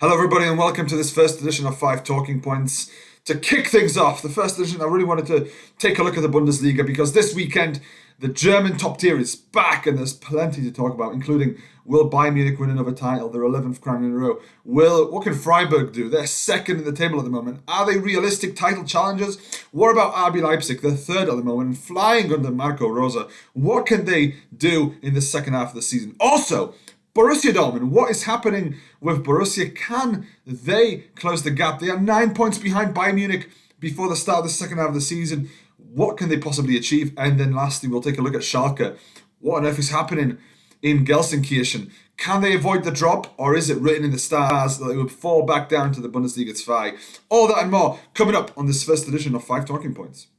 Hello everybody and welcome to this first edition of 5 Talking Points. To kick things off, the first edition, I really wanted to take a look at the Bundesliga because this weekend the German top tier is back and there's plenty to talk about, including will Bayern Munich win another title, their 11th crown in a row? What can Freiburg do? They're second in the table at the moment. Are they realistic title challengers? What about RB Leipzig? They're third at the moment and flying under Marco Rose. What can they do in the second half of the season? Also, Borussia Dortmund, what is happening with Borussia? Can they close the gap? They are 9 points behind Bayern Munich before the start of the second half of the season. What can they possibly achieve? And then lastly, we'll take a look at Schalke. What on earth is happening in Gelsenkirchen? Can they avoid the drop, or is it written in the stars that they will fall back down to the Bundesliga 2? All that and more coming up on this first edition of 5 Talking Points.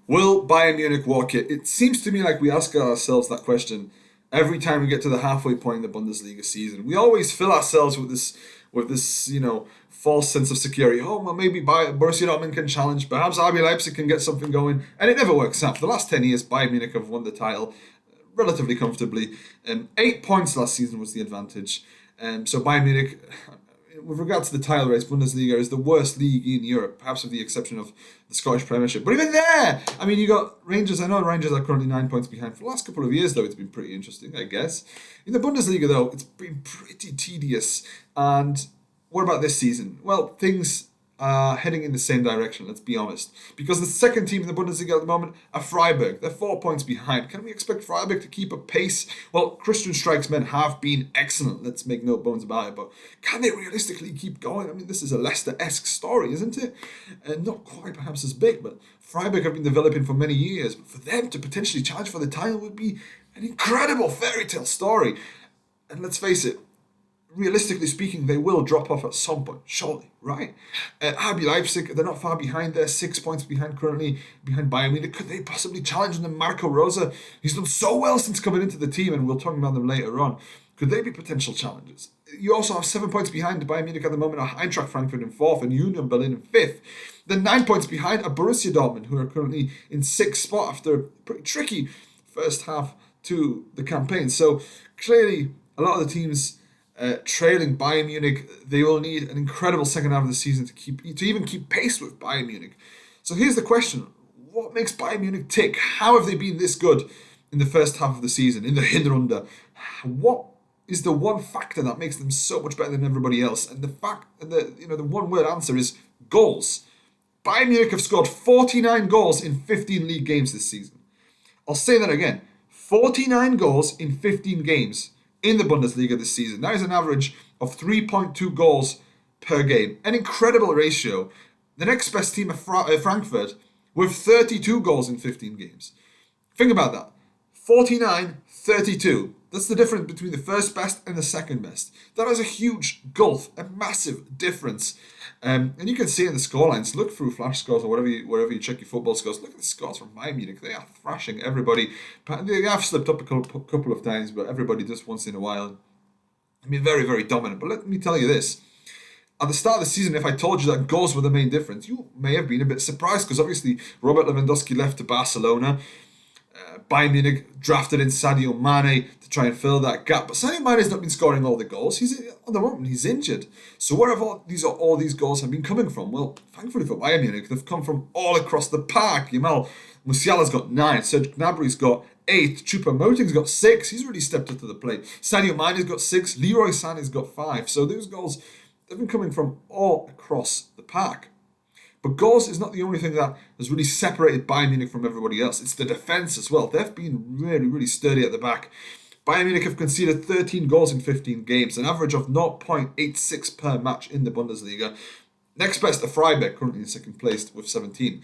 Will Bayern Munich walk it? It seems to me like we ask ourselves that question every time we get to the halfway point in the Bundesliga season. We always fill ourselves with this, false sense of security. Oh, well, maybe Borussia Dortmund can challenge. Perhaps RB Leipzig can get something going. And it never works out. For the last 10 years, Bayern Munich have won the title relatively comfortably. 8 points last season was the advantage. So Bayern Munich, with regard to the title race, Bundesliga is the worst league in Europe, perhaps with the exception of the Scottish Premiership. But even there, you got Rangers. I know Rangers are currently 9 points behind. For the last couple of years, though, it's been pretty interesting, I guess. In the Bundesliga, though, it's been pretty tedious. And what about this season? Well, things are heading in the same direction, let's be honest. Because the second team in the Bundesliga at the moment are Freiburg. They're 4 points behind. Can we expect Freiburg to keep a pace? Well, Christian Streik's men have been excellent, let's make no bones about it. But can they realistically keep going? This is a Leicester-esque story, isn't it? And not quite perhaps as big, but Freiburg have been developing for many years. But for them to potentially challenge for the title would be an incredible fairy tale story. And let's face it, realistically speaking, they will drop off at some point, surely, right? RB Leipzig, they're not far behind. They're 6 points behind currently, behind Bayern Munich. Could they possibly challenge them? Marco Rose, he's done so well since coming into the team, and we'll talk about them later on. Could they be potential challengers? You also have 7 points behind Bayern Munich at the moment, are Eintracht Frankfurt in 4th and Union Berlin in 5th. Then 9 points behind are Borussia Dortmund, who are currently in 6th spot after a pretty tricky first half to the campaign. So clearly, a lot of the teams trailing Bayern Munich, they will need an incredible second half of the season to even keep pace with Bayern Munich. So here's the question: what makes Bayern Munich tick? How have they been this good in the first half of the season, in the Hinrunde? What is the one factor that makes them so much better than everybody else? And the one word answer is goals. Bayern Munich have scored 49 goals in 15 league games this season. I'll say that again: 49 goals in 15 games in the Bundesliga this season. That is an average of 3.2 goals per game. An incredible ratio. The next best team are Frankfurt with 32 goals in 15 games. Think about that. 49, 32. That's the difference between the first best and the second best. That is a huge gulf, a massive difference. And you can see in the scorelines. Look through flash scores or wherever you check your football scores. Look at the scores from Bayern Munich. They are thrashing everybody. They have slipped up a couple of times, but everybody just once in a while. Very, very dominant. But let me tell you this. At the start of the season, if I told you that goals were the main difference, you may have been a bit surprised because obviously Robert Lewandowski left to Barcelona. Bayern Munich drafted in Sadio Mane to try and fill that gap. But Sadio Mane has not been scoring all the goals. At the moment, he's injured. So where have all these goals have been coming from? Well, thankfully for Bayern Munich, they've come from all across the park. Jamal Musiala's got 9. Serge Gnabry's got 8. Choupo-Moting's got 6. He's really stepped up to the plate. Sadio Mane's got 6. Leroy Sané's got 5. So those goals, they've been coming from all across the park. But goals is not the only thing that has really separated Bayern Munich from everybody else. It's the defence as well. They've been really, really sturdy at the back. Bayern Munich have conceded 13 goals in 15 games, an average of 0.86 per match in the Bundesliga. Next best are Freiburg, currently in second place with 17.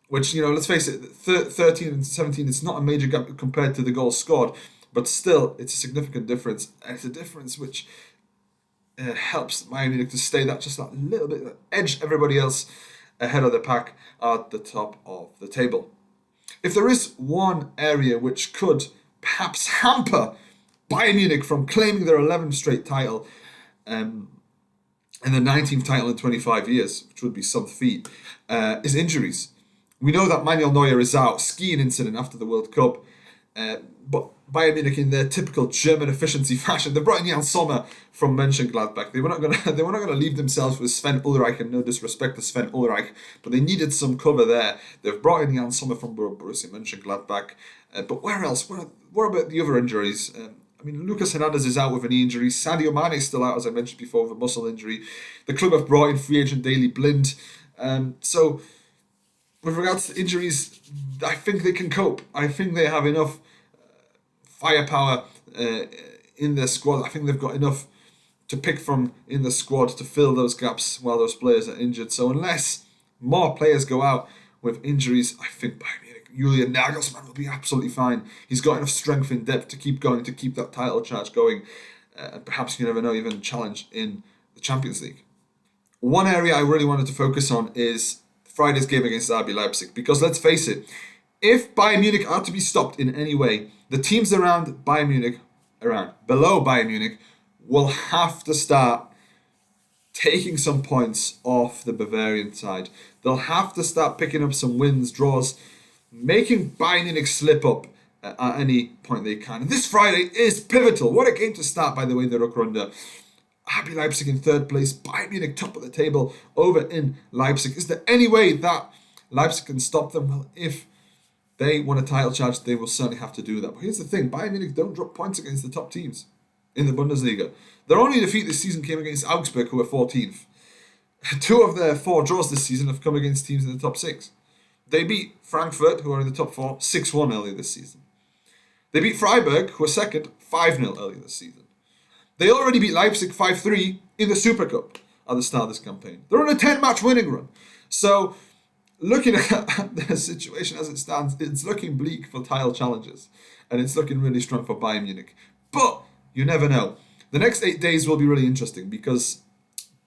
Which, let's face it, 13 and 17, it's not a major gap compared to the goals scored. But still, it's a significant difference. And it's a difference which helps Bayern Munich to stay just that little bit, edge everybody else ahead of the pack at the top of the table. If there is one area which could perhaps hamper Bayern Munich from claiming their 11th straight title and the 19th title in 25 years, which would be some feat, is injuries. We know that Manuel Neuer is out, skiing incident after the World Cup. But Bayern Munich, in their typical German efficiency fashion, they brought in Jan Sommer from Mönchengladbach. They were not gonna leave themselves with Sven Ulreich, and no disrespect to Sven Ulreich, but they needed some cover there. They've brought in Jan Sommer from Borussia Mönchengladbach. But where else? What about the other injuries? Lucas Hernandez is out with a knee injury. Sadio Mane is still out, as I mentioned before, with a muscle injury. The club have brought in free agent Daley Blind. So, with regards to injuries, I think they can cope. I think they have enough firepower in their squad. I think they've got enough to pick from in the squad to fill those gaps while those players are injured. So unless more players go out with injuries, I think Julian Nagelsmann will be absolutely fine. He's got enough strength in depth to keep going, to keep that title charge going, and perhaps, you never know, even challenge in the Champions League. One area I really wanted to focus on is Friday's game against RB Leipzig, because let's face it, if Bayern Munich are to be stopped in any way, the teams below Bayern Munich, will have to start taking some points off the Bavarian side. They'll have to start picking up some wins, draws, making Bayern Munich slip up at any point they can. And this Friday is pivotal. What a game to start, by the way, the Rückrunde. RB Leipzig in third place, Bayern Munich top of the table over in Leipzig. Is there any way that Leipzig can stop them? Well, if they won a title charge, they will certainly have to do that. But here's the thing, Bayern Munich don't drop points against the top teams in the Bundesliga. Their only defeat this season came against Augsburg, who are 14th. 2 of their 4 draws this season have come against teams in the top 6. They beat Frankfurt, who are in the top 4, 6-1 earlier this season. They beat Freiburg, who are second, 5-0 earlier this season. They already beat Leipzig 5-3 in the Super Cup at the start of this campaign. They're on a 10-match winning run. So, looking at the situation as it stands, it's looking bleak for title challenges. And it's looking really strong for Bayern Munich. But, you never know. The next 8 days will be really interesting, because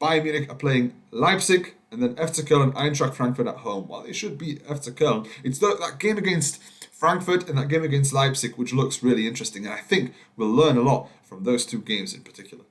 Bayern Munich are playing Leipzig and then FC Köln and Eintracht Frankfurt at home. While they should beat FC Köln, it's that game against Frankfurt and that game against Leipzig which looks really interesting. And I think we'll learn a lot from those 2 games in particular.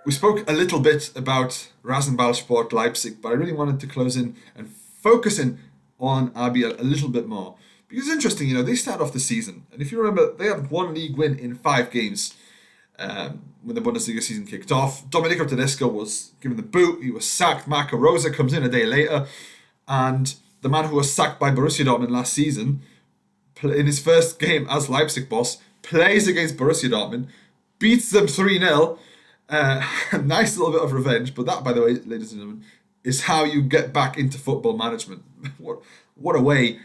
We spoke a little bit about Rasenballsport Leipzig, but I really wanted to close in and focus in on RB a little bit more. Because it's interesting, they start off the season, and if you remember, they had 1 league win in 5 games when the Bundesliga season kicked off. Domenico Tedesco was given the boot, he was sacked. Marco Rose comes in a day later, and the man who was sacked by Borussia Dortmund last season, in his first game as Leipzig boss, plays against Borussia Dortmund, beats them 3-0. Nice little bit of revenge, but that, by the way, ladies and gentlemen, is how you get back into football management. What a way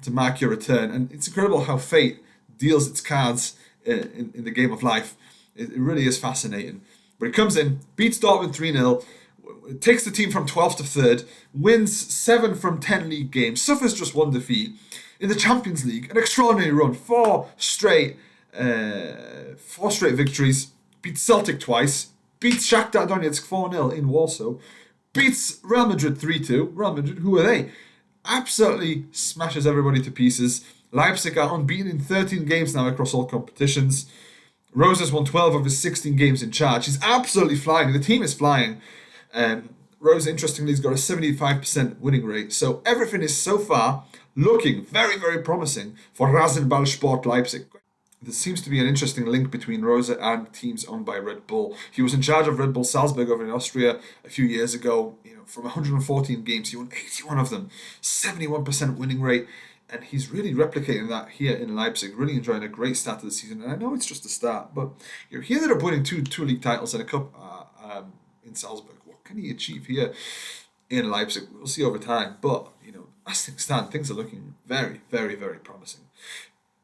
to mark your return. And it's incredible how fate deals its cards in the game of life. It really is fascinating. But he comes in, beats Dortmund 3-0, takes the team from 12th to 3rd, wins 7 from 10 league games, suffers just 1 defeat. In the Champions League, an extraordinary run, 4 straight victories, beats Celtic twice, beats Shakhtar Donetsk 4-0 in Warsaw, beats Real Madrid 3-2. Real Madrid, who are they? Absolutely smashes everybody to pieces. Leipzig are unbeaten in 13 games now across all competitions. Rose has won 12 of his 16 games in charge. He's absolutely flying. The team is flying. Rose, interestingly, has got a 75% winning rate. So everything is so far looking very, very promising for Rasenballsport Leipzig. There seems to be an interesting link between Rose and teams owned by Red Bull. He was in charge of Red Bull Salzburg over in Austria a few years ago. From 114 games, he won 81 of them, 71% winning rate, and he's really replicating that here in Leipzig. Really enjoying a great start to the season. And I know it's just a start, but he ended up winning two league titles and a cup in Salzburg. What can he achieve here in Leipzig? We'll see over time. But as things stand, things are looking very, very, very promising.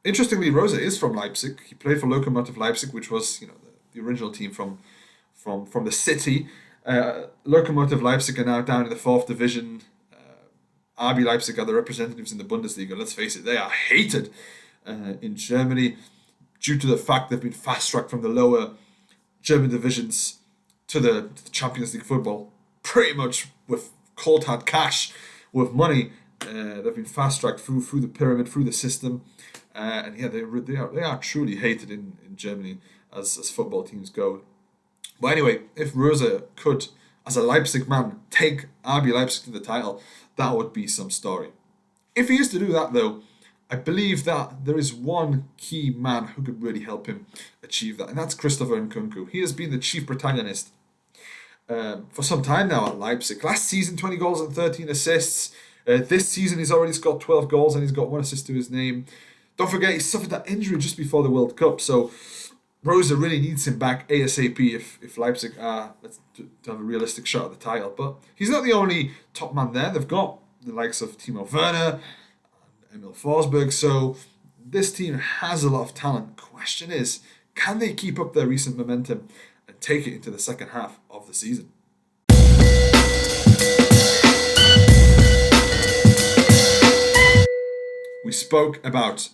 Interestingly, Rose is from Leipzig. He played for Lokomotiv Leipzig, which was the original team from the city. Lokomotiv Leipzig are now down in the 4th division. RB Leipzig are the representatives in the Bundesliga. Let's face it, they are hated in Germany due to the fact they've been fast-tracked from the lower German divisions to the Champions League football, pretty much with cold hard cash, with money. They've been fast-tracked through the pyramid, through the system. They are truly hated in Germany as football teams go. But anyway, if Rose could, as a Leipzig man, take RB Leipzig to the title, that would be some story. If he is to do that, though, I believe that there is one key man who could really help him achieve that, and that's Christopher Nkunku. He has been the chief protagonist for some time now at Leipzig. Last season, 20 goals and 13 assists. This season, he's already scored 12 goals and he's got 1 assist to his name. Don't forget, he suffered that injury just before the World Cup, so Rose really needs him back ASAP if Leipzig are to have a realistic shot at the title. But he's not the only top man there. They've got the likes of Timo Werner, Emil Forsberg, so this team has a lot of talent. Question is, can they keep up their recent momentum and take it into the second half of the season? We spoke about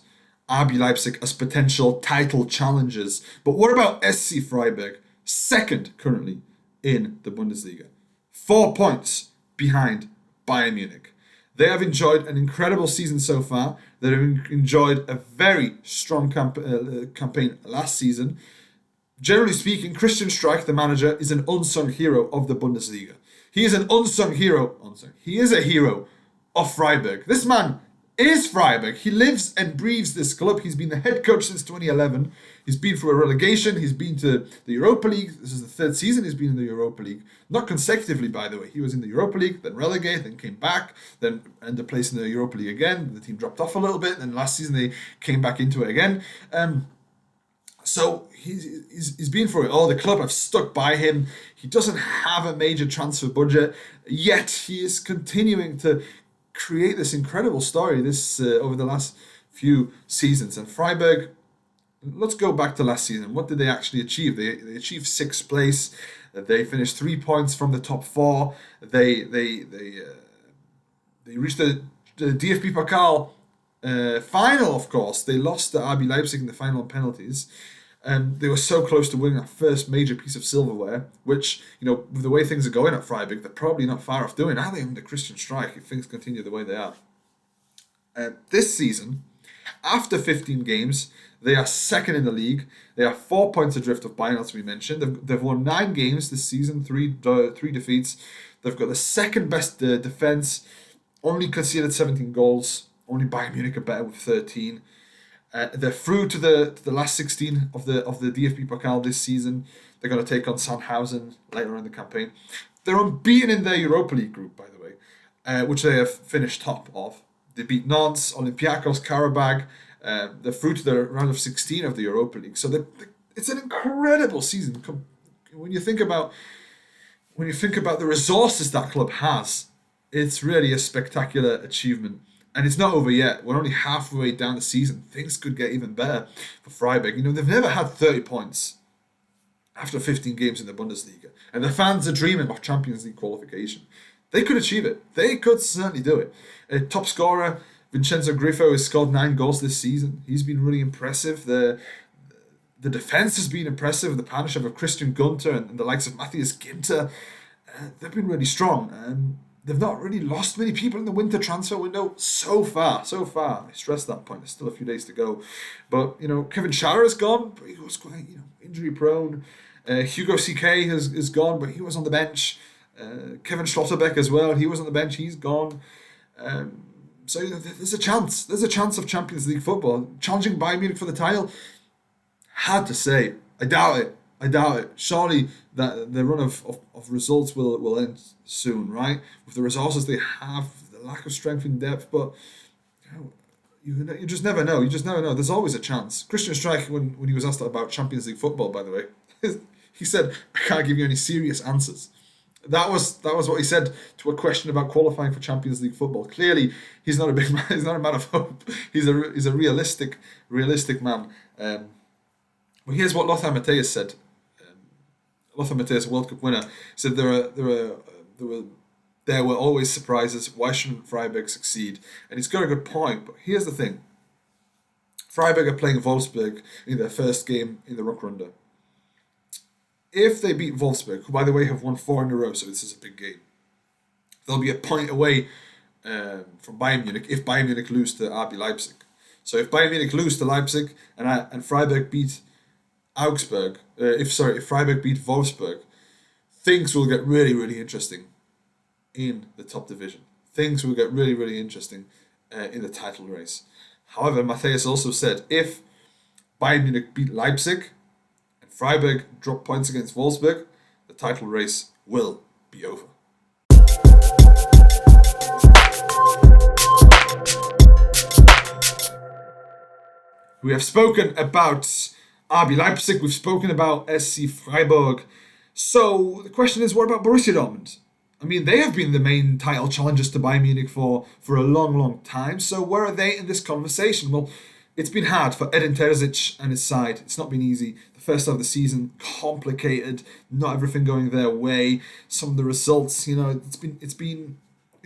RB Leipzig as potential title challengers, but what about SC Freiburg, second currently in the Bundesliga? 4 points behind Bayern Munich. They have enjoyed an incredible season so far. They have enjoyed a very strong campaign last season. Generally speaking, Christian Streich, the manager, is an unsung hero of the Bundesliga. He is an unsung hero. He is a hero of Freiburg. This man is Freiburg. He lives and breathes this club. He's been the head coach since 2011. He's been through a relegation. He's been to the Europa League. This is the third season he's been in the Europa League. Not consecutively, by the way. He was in the Europa League, then relegated, then came back, then ended up place in the Europa League again. The team dropped off a little bit, and last season they came back into it again. So he's been through it all. The club have stuck by him. He doesn't have a major transfer budget, yet he is continuing to create this incredible story over the last few seasons. And Freiburg, let's go back to last season. What did they actually achieve? They achieved 6th place. They finished 3 points from the top 4. They reached the DFB Pokal final, of course. They lost to RB Leipzig in the final on penalties. And they were so close to winning that first major piece of silverware, which, with the way things are going at Freiburg, they're probably not far off doing, are they, under Christian Streich, if things continue the way they are. This season, after 15 games, they are second in the league. They are 4 points adrift of Bayern, as we mentioned. They've won 9 games this season, three defeats. They've got the second best defense, only conceded 17 goals. Only Bayern Munich are better with 13. They're through to the last 16 of the DFB Pokal this season. They're going to take on Sandhausen later on in the campaign. They're unbeaten in their Europa League group, by the way, which they have finished top of. They beat Nantes, Olympiacos, Karabag. They're through to the round of 16 of the Europa League. So it's an incredible season. When you think about the resources that club has, it's really a spectacular achievement. And it's not over yet. We're only halfway down the season. Things could get even better for Freiburg. They've never had 30 points after 15 games in the Bundesliga. And the fans are dreaming of Champions League qualification. They could achieve it. They could certainly do it. Top scorer, Vincenzo Grifo, has scored 9 goals this season. He's been really impressive. The defence has been impressive. The partnership of Christian Gunter and the likes of Matthias Ginter, they've been really strong. They've not really lost many people in the winter transfer window so far. I stress that point. There's still a few days to go. But, Kevin Schauer is gone, but he was quite, injury prone. Hugo CK is gone, but he was on the bench. Kevin Schlotterbeck as well. He was on the bench. He's gone. So there's a chance. There's a chance of Champions League football. Challenging Bayern Munich for the title? Hard to say. I doubt it. Surely that the run of results will end soon, right? With the resources they have, the lack of strength in depth, but you just never know. There's always a chance. Christian Streich, when he was asked about Champions League football, by the way, he said, "I can't give you any serious answers." That was what he said to a question about qualifying for Champions League football. Clearly, he's not a big man. He's not a man of hope. He's a realistic man. Well, here's what Lothar Matthäus said. Lothar Matthäus, World Cup winner, said there were always surprises. Why shouldn't Freiburg succeed? And he's got a good point. But here's the thing: Freiburg are playing Wolfsburg in their first game in the Rückrunde. If they beat Wolfsburg, who by the way have won 4 in a row, so this is a big game, they'll be a point away from Bayern Munich if Bayern Munich lose to RB Leipzig. So if Bayern Munich lose to Leipzig and Freiburg beat if Freiburg beat Wolfsburg, things will get really, really interesting in the top division. Things will get really, really interesting in the title race. However, Matthias also said if Bayern Munich beat Leipzig and Freiburg drop points against Wolfsburg, the title race will be over. We have spoken about RB Leipzig, we've spoken about SC Freiburg. So the question is, what about Borussia Dortmund? I mean, they have been the main title challengers to Bayern Munich for a long, long time. So where are they in this conversation? Well, it's been hard for Edin Terzic and his side. It's not been easy. The first half of the season, complicated, not everything going their way. Some of the results, it's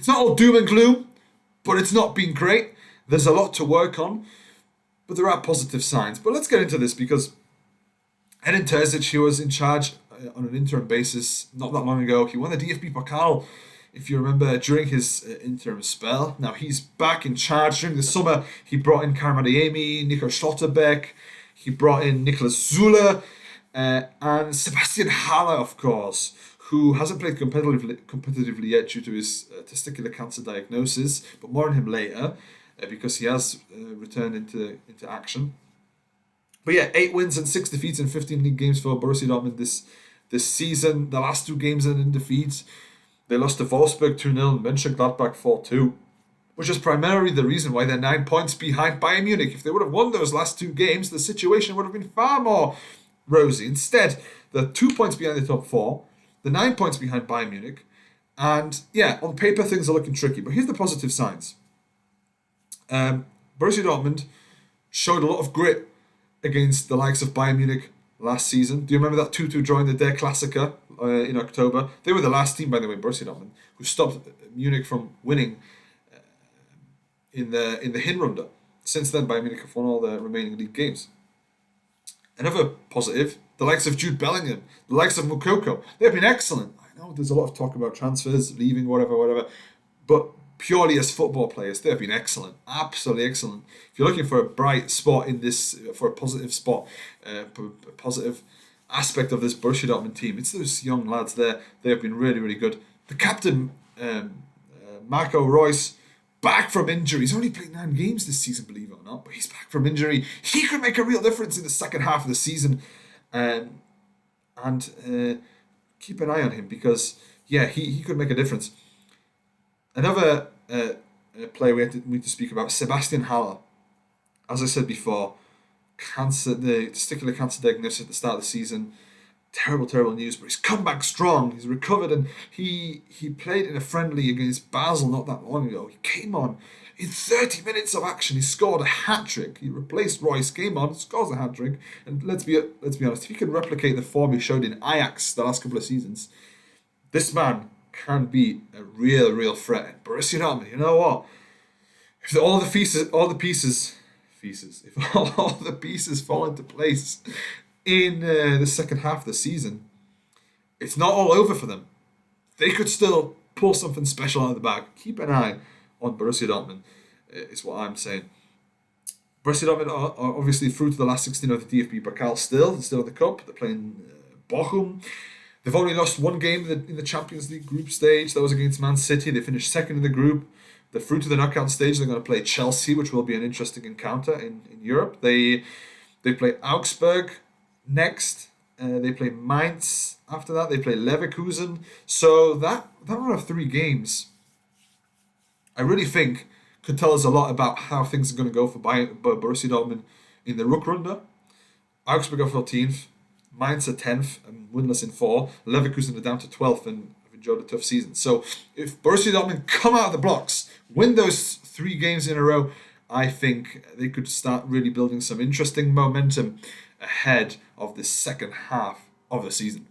not all doom and gloom, but it's not been great. There's a lot to work on, but there are positive signs. But let's get into this because Edin Terzic, he was in charge on an interim basis not that long ago. He won the DFB Pokal, if you remember, during his interim spell. Now he's back in charge. During the summer, he brought in Karim Adeyemi, Nico Schlotterbeck, he brought in Niklas Zule, and Sebastian Haller, of course, who hasn't played competitively yet due to his testicular cancer diagnosis, but more on him later, because he has returned into action. But yeah, 8 wins and 6 defeats in 15 league games for Borussia Dortmund this season. The last 2 games are in defeat. They lost to Wolfsburg 2-0 and Mönchengladbach 4-2, which is primarily the reason why they're 9 points behind Bayern Munich. If they would have won those last 2 games, the situation would have been far more rosy. Instead, they're 2 points behind the top 4, they're 9 points behind Bayern Munich, and yeah, on paper things are looking tricky. But here's the positive signs. Borussia Dortmund showed a lot of grit against the likes of Bayern Munich last season. Do you remember that 2-2 draw in the Der Klassiker in October? They were the last team, by the way, Borussia Dortmund, who stopped Munich from winning in the Hinrunde. Since then, Bayern Munich have won all their remaining league games. Another positive, the likes of Jude Bellingham, the likes of Moukoko, they've been excellent. I know there's a lot of talk about transfers, leaving, whatever, but purely as football players, they've been excellent, absolutely excellent. If you're looking for a bright spot in this, for a positive spot, a positive aspect of this Borussia Dortmund team, it's those young lads there. They have been really, really good. The captain, Marco Reus, back from injury. He's only played 9 games this season, believe it or not, but he's back from injury. He could make a real difference in the second half of the season, and keep an eye on him because, yeah, he could make a difference. Another player we need to speak about, Sebastian Haller. As I said before, the testicular cancer diagnosis at the start of the season. Terrible news, but he's come back strong. He's recovered, and he played in a friendly against Basel not that long ago. He came on in 30 minutes of action. He scored a hat-trick. He replaced Royce, came on, scores a hat-trick. And let's be honest, if he can replicate the form he showed in Ajax the last couple of seasons, this man can be a real threat. And Borussia Dortmund, you know what? If all the pieces fall into place in the second half of the season, it's not all over for them. They could still pull something special out of the bag. Keep an eye on Borussia Dortmund, is what I'm saying. Borussia Dortmund are obviously through to the last 16 of the DFB Pokal still in the cup. They're playing Bochum. They've only lost 1 game in the Champions League group stage. That was against Man City. They finished second in the group. They're through to the knockout stage. They're going to play Chelsea, which will be an interesting encounter in Europe. They play Augsburg next. They play Mainz after that. They play Leverkusen. So that run of 3 games, I really think, could tell us a lot about how things are going to go for Borussia Dortmund in the Rückrunde. Augsburg are 14th. Mainz are 10th and winless in 4. Leverkusen are down to 12th and have enjoyed a tough season. So if Borussia Dortmund come out of the blocks, win those 3 games in a row, I think they could start really building some interesting momentum ahead of the second half of the season.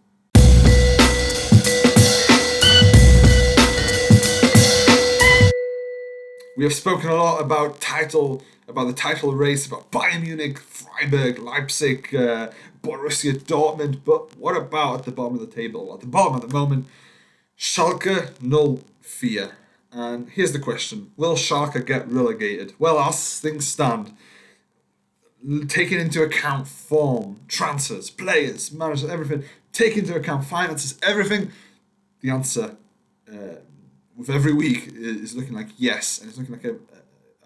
We have spoken a lot about the title race, about Bayern Munich, Freiburg, Leipzig, Borussia Dortmund, but what about at the bottom of the table? At the bottom at the moment, Schalke 04. And here's the question, will Schalke get relegated? Well, as things stand, taking into account form, transfers, players, managers, everything, taking into account finances, everything, the answer with every week is looking like yes, and it's looking like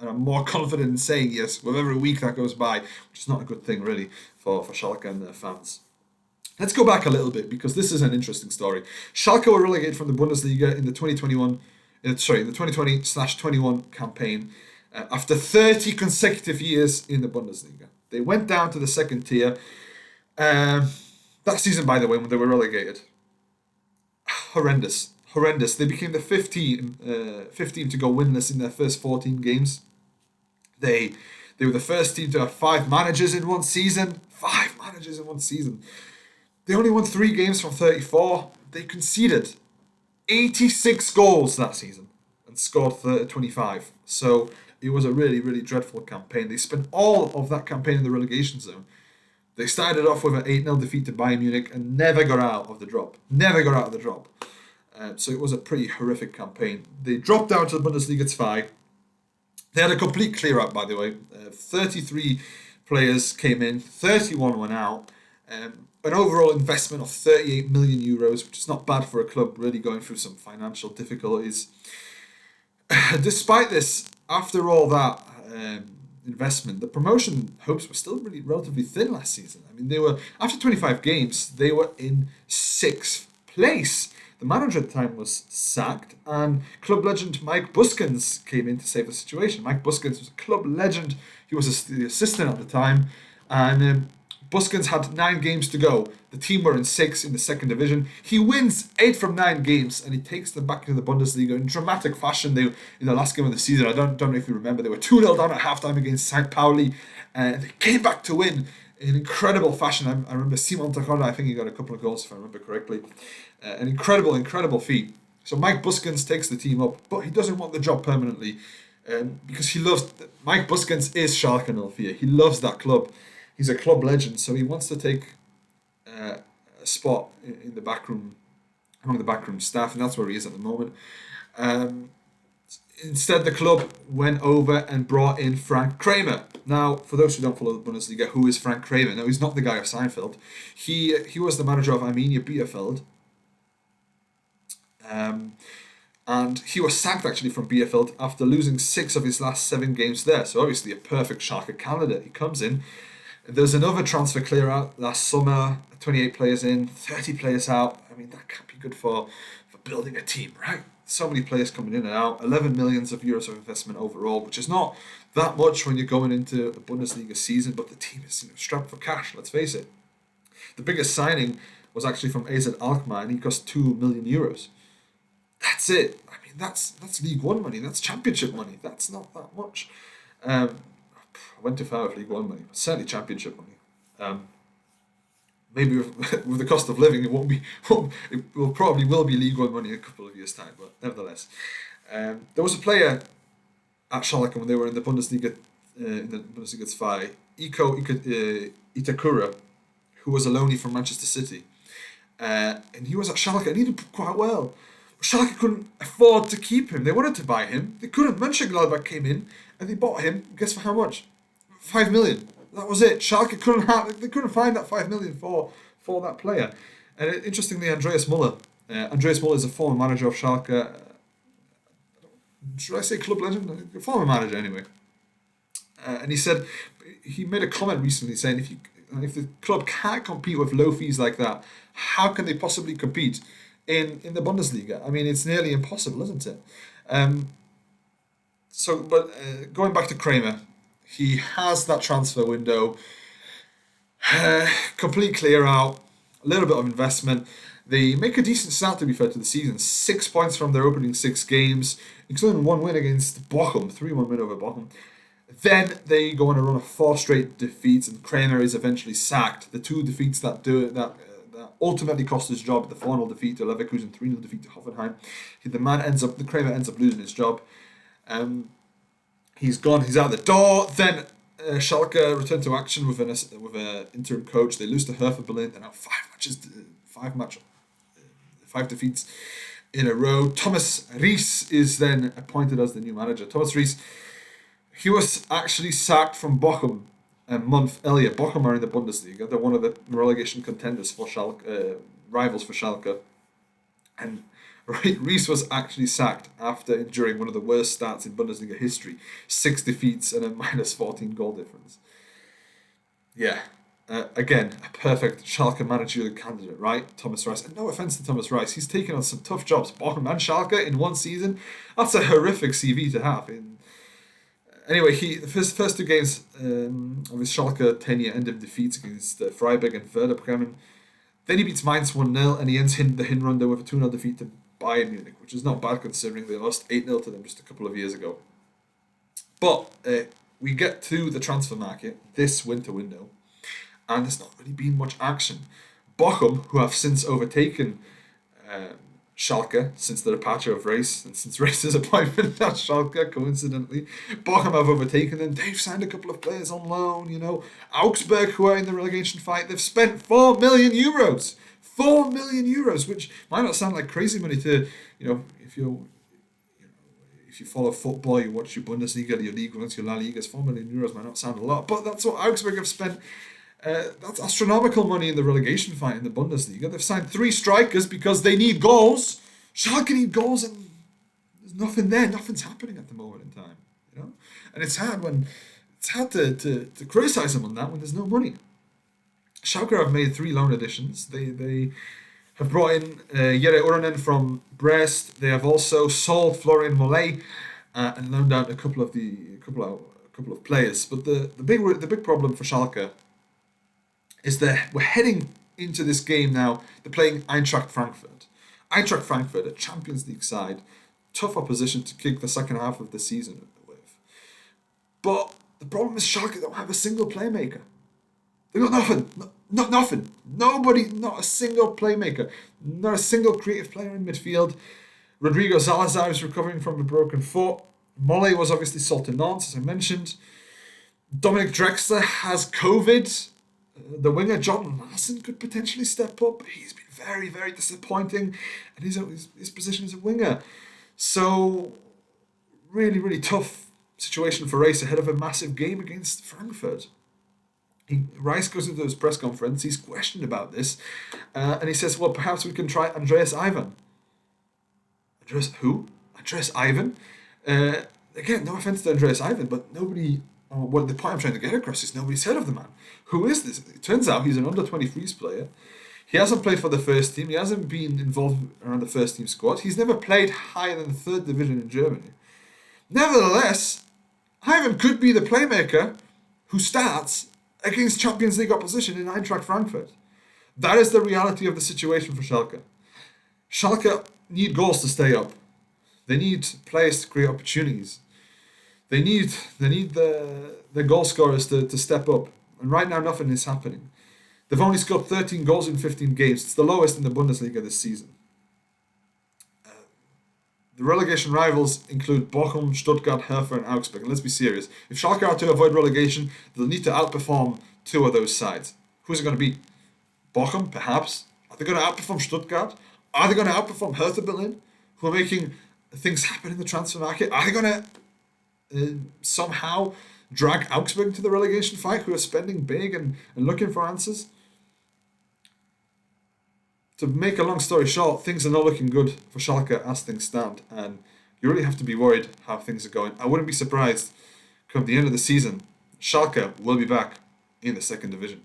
and I'm more confident in saying yes with every week that goes by, which is not a good thing really for Schalke and their fans. Let's go back a little bit because this is an interesting story. Schalke were relegated from the Bundesliga in the 2020/21 campaign after 30 consecutive years in the Bundesliga. They went down to the second tier. That season, by the way, when they were relegated, horrendous. They became the fifth team to go winless in their first 14 games. They were the first team to have 5 managers in one season. 5 managers in one season. They only won 3 games from 34. They conceded 86 goals that season and scored 25. So it was a really, really dreadful campaign. They spent all of that campaign in the relegation zone. They started off with an 8-0 defeat to Bayern Munich and never got out of the drop. So it was a pretty horrific campaign. They dropped down to the Bundesliga 2. They had a complete clear-out, by the way. 33 players came in, 31 went out. An overall investment of 38 million euros, which is not bad for a club really going through some financial difficulties. Despite this, after all that investment, the promotion hopes were still really relatively thin last season. I mean, they were, after 25 games, they were in 6th place. The manager at the time was sacked, and club legend Mike Buskins came in to save the situation. Mike Buskins was a club legend. He was the assistant at the time, and Buskins had 9 games to go. The team were in 6th in the second division. He wins 8 from 9 games, and he takes them back into the Bundesliga in dramatic fashion. They, in the last game of the season, I don't know if you remember, they were 2-0 down at halftime against St. Pauli, and they came back to win in incredible fashion. I remember Simon Takoda, I think he got a couple of goals if I remember correctly. An incredible feat. So Mike Buskins takes the team up, but he doesn't want the job permanently because he loves... Mike Buskins is Schalke 04. He loves that club. He's a club legend, so he wants to take a spot in the backroom, among the backroom staff, and that's where he is at the moment. Instead, the club went over and brought in Frank Kramer. Now, for those who don't follow the Bundesliga, who is Frank Kramer? No, he's not the guy of Seinfeld. He was the manager of Arminia Bielefeld. And he was sacked actually from Bielefeld after losing 6 of his last 7 games there. So obviously a perfect Schalke candidate. He comes in. There's another transfer clear out last summer. 28 players in, 30 players out. I mean, that can't be good for building a team, right? So many players coming in and out. 11 millions of euros of investment overall, which is not that much when you're going into the Bundesliga season, but the team is strapped for cash, let's face it. The biggest signing was actually from AZ Alkmaar, and he cost 2 million euros. That's it. I mean, that's League One money. That's Championship money. That's not that much. I went too far with League One money, but certainly Championship money. Maybe with the cost of living, it won't be. It will probably be League One money in a couple of years' time. But nevertheless, there was a player at Schalke when they were in the Bundesliga, in the Bundesliga 2, Iko Itakura, who was a loanee from Manchester City, and he was at Schalke and he did quite well. Schalke couldn't afford to keep him. They wanted to buy him. They couldn't. Mönchengladbach came in and they bought him. Guess for how much? 5 million. That was it. Schalke couldn't find that 5 million for that player. And interestingly, Andreas Muller. Andreas Muller is a former manager of Schalke. Should I say club legend? A former manager anyway. And he made a comment recently saying if the club can't compete with low fees like that, how can they possibly compete in the Bundesliga? I mean, it's nearly impossible, isn't it? Going back to Kramer, he has that transfer window, complete clear out, a little bit of investment. They make a decent start, to be fair, to the season. 6 points from their opening 6 games, including 1 win against Bochum, 3-1 win over Bochum. Then they go on a run of 4 straight defeats, and Kramer is eventually sacked. The 2 defeats that ultimately cost his job: the 4-0 defeat to Leverkusen, 3-0 defeat to Hoffenheim. The Kramer ends up losing his job. He's gone. He's out the door. Then Schalke return to action with an interim coach. They lose to Hertha Berlin. They're now 5 defeats in a row. Thomas Reis is then appointed as the new manager. Thomas Reis, he was actually sacked from Bochum a month earlier, Bochum are in the Bundesliga. They're one of the relegation contenders for Schalke, rivals for Schalke. And Reis was actually sacked after enduring one of the worst starts in Bundesliga history. 6 defeats and a minus 14 goal difference. Yeah. Again, a perfect Schalke managerial candidate, right? Thomas Reis. And no offence to Thomas Reis, he's taken on some tough jobs. Bochum and Schalke in one season. That's a horrific CV to have. Anyway, his first 2 games of his Schalke tenure ended in defeats against Freiburg and Werder Bremen. Then he beats Mainz 1-0 and he ends the Hinrunde with a 2-0 defeat to Bayern Munich, which is not bad considering they lost 8-0 to them just a couple of years ago. But we get to the transfer market this winter window, and there's not really been much action. Bochum, who have since overtaken Schalke since the departure of Reis and since Reis' appointment at Schalke, coincidentally, Bochum have overtaken them. They've signed a couple of players on loan, Augsburg, who are in the relegation fight, they've spent 4 million euros. 4 million euros, which might not sound like crazy money to, if you follow football, you watch your Bundesliga, your League Ones, your La Ligas, 4 million euros might not sound a lot, but that's what Augsburg have spent. That's astronomical money in the relegation fight in the Bundesliga. They've signed 3 strikers because they need goals. Schalke need goals, and there's nothing there. Nothing's happening at the moment in time, And it's hard to criticize them on that when there's no money. Schalke have made 3 loan additions. They have brought in Jere Uronen from Brest. They have also sold Florian Mollet and loaned out a couple of players. But the big problem for Schalke is that we're heading into this game now. They're playing Eintracht Frankfurt. Eintracht Frankfurt, a Champions League side, tough opposition to kick the second half of the season with. But the problem is Schalke don't have a single playmaker. They got nothing. Not nothing. Nobody, not a single playmaker. Not a single creative player in midfield. Rodrigo Salazar is recovering from a broken foot. Mollet was obviously sold to Nantes, as I mentioned. Dominic Drexler has COVID. The winger John Larson could potentially step up. He's been very, very disappointing, and his position is a winger. So, really, really tough situation for Reis ahead of a massive game against Frankfurt. Reis goes into his press conference. He's questioned about this, and he says, "Well, perhaps we can try Andreas Ivan." Andreas who? Andreas Ivan. Again, no offense to Andreas Ivan, but nobody. What the point I'm trying to get across is nobody's heard of the man. Who is this? It turns out he's an under-23s player. He hasn't played for the first team. He hasn't been involved around the first team squad. He's never played higher than the 3rd division in Germany. Nevertheless, Ivan could be the playmaker who starts against Champions League opposition in Eintracht Frankfurt. That is the reality of the situation for Schalke. Schalke need goals to stay up. They need players to create opportunities. They need the goal scorers to step up. And right now, nothing is happening. They've only scored 13 goals in 15 games. It's the lowest in the Bundesliga this season. The relegation rivals include Bochum, Stuttgart, Hertha and Augsburg. And let's be serious. If Schalke are to avoid relegation, they'll need to outperform 2 of those sides. Who's it going to be? Bochum, perhaps? Are they going to outperform Stuttgart? Are they going to outperform Hertha Berlin, who are making things happen in the transfer market? Are they going to somehow drag Augsburg to the relegation fight, who are spending big and looking for answers? To make a long story short, things are not looking good for Schalke as things stand, and you really have to be worried how things are going. I wouldn't be surprised come the end of the season, Schalke will be back in the 2nd division.